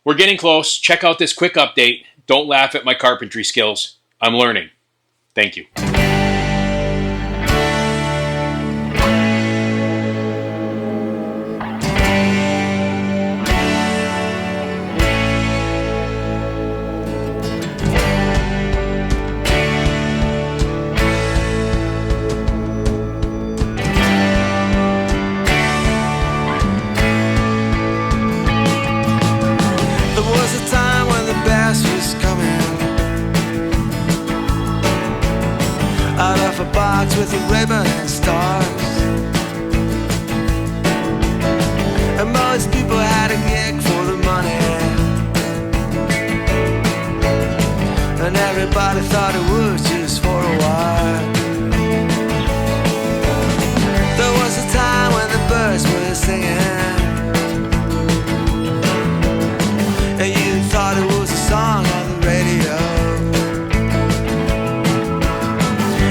we're getting close. Check out this quick update. Don't laugh at my carpentry skills. I'm learning. Thank you. A box with a ribbon and stars, and most people had a gig for the money, and everybody thought it was just for a while. There was a time when the birds were singing, and you thought it was a song on the radio.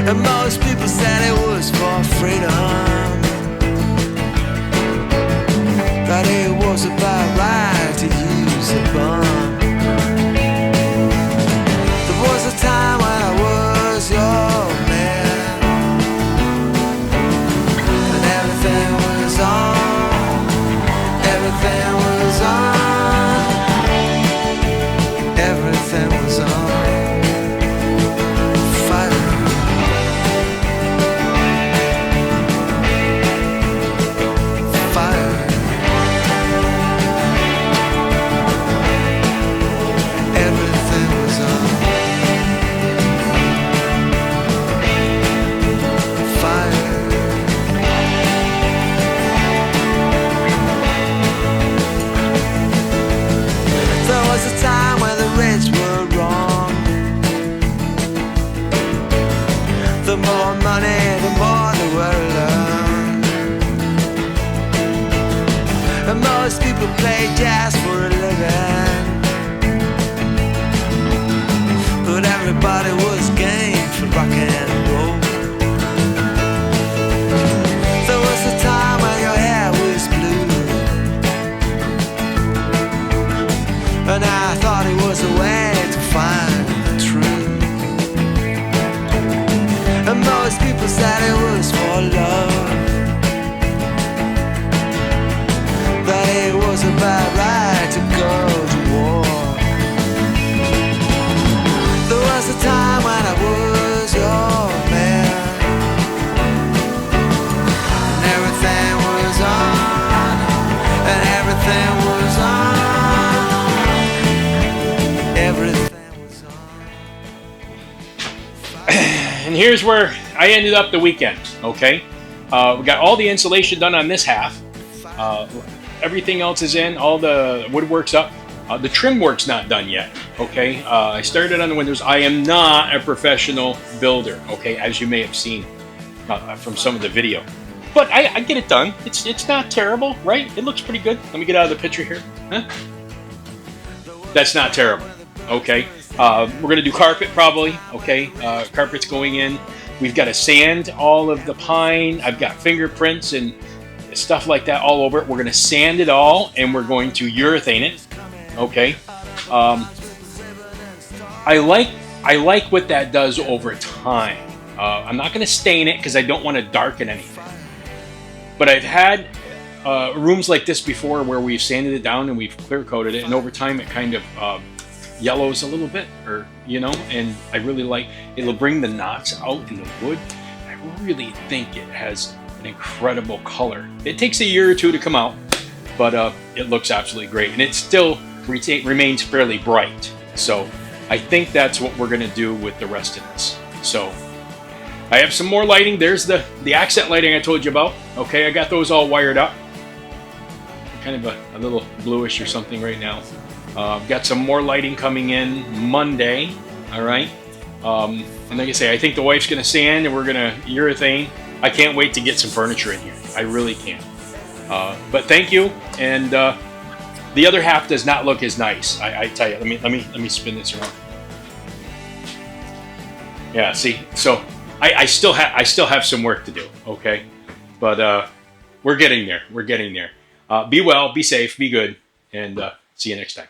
And most people said it was for freedom, that it was about right to use a bomb. There was a time when I was your man, and everything was on, everything was on, everything was on. The more money, the more they were alone. And most people play jazz for a living, but everybody was game for rock and roll. There was a time when your hair was blue, and I thought it was a way to find the truth. And most people said it was for love, that it was about right to go to war. There was a time when I was your man, and everything was on, and everything was on, everything was on. And here's where I ended up the weekend, okay? We got all the insulation done on this half. Everything else is in, all the woodwork's up. The trim work's not done yet, okay? I started on the windows. I am not a professional builder, okay, as you may have seen from some of the video. But I get it done. It's not terrible, right? It looks pretty good. Let me get out of the picture here. Huh? That's not terrible, okay? We're going to do carpet probably, okay? Carpet's going in. We've got to sand all of the pine. I've got fingerprints and stuff like that all over it. We're going to sand it all, and we're going to urethane it, okay? I like what that does over time. I'm not going to stain it because I don't want to darken anything. But I've had rooms like this before where we've sanded it down and we've clear coated it, and over time it kind of yellows a little bit, or and I really like it'll bring the knots out in the wood. I really think it has an incredible color. It takes a year or two to come out, but it looks absolutely great, and it still remains fairly bright. So I think that's what we're going to do with the rest of this. So I have some more lighting. There's the accent lighting I told you about. Okay, I got those all wired up. Kind of a little bluish or something right now. Got some more lighting coming in Monday. All right. And like I say, I think the wife's going to sand and we're going to urethane. I can't wait to get some furniture in here. I really can't. But thank you. And the other half does not look as nice. I tell you. Let me spin this around. Yeah. See. So I still have some work to do. Okay. But we're getting there. We're getting there. Be well. Be safe. Be good. And see you next time.